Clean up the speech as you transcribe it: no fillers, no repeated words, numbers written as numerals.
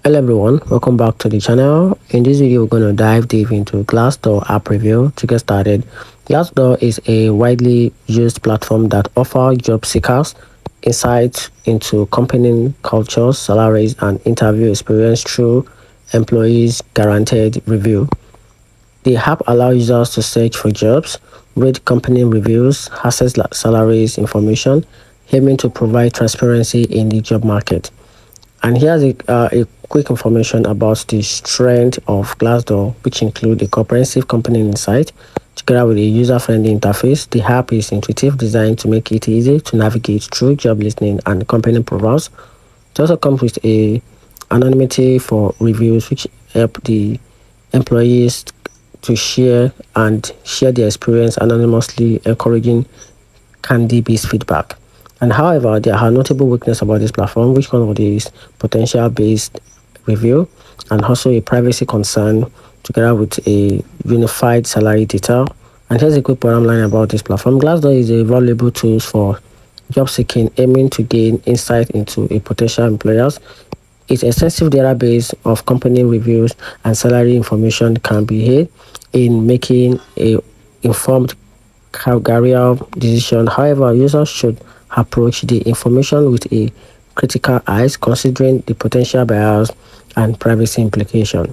Hello everyone, welcome back to the channel. In this video, we're going to dive deep into Glassdoor app review. To get started, Glassdoor is a widely used platform that offers job seekers insights into company cultures, salaries, and interview experience through employees guaranteed review. The app allows users to search for jobs, read company reviews, access salaries information, aiming to provide transparency in the job market. And here's a quick information about the strength of Glassdoor, which include a comprehensive company insight together with a user-friendly interface. The app is intuitive, designed to make it easy to navigate through job listing and company profiles. It also comes with a anonymity for reviews, which help the employees to share their experience anonymously, encouraging candidate-based feedback. And however, there are notable weaknesses about this platform, which one of these potential-based review and also a privacy concern together with a unified salary data. And here's a quick bottom line about this platform. Glassdoor is a valuable tool for job seeking, aiming to gain insight into a potential employers. Its extensive database of company reviews and salary information can be aid in making a informed career decision. However, users should approach the information with a critical eyes, considering the potential bias and privacy implication.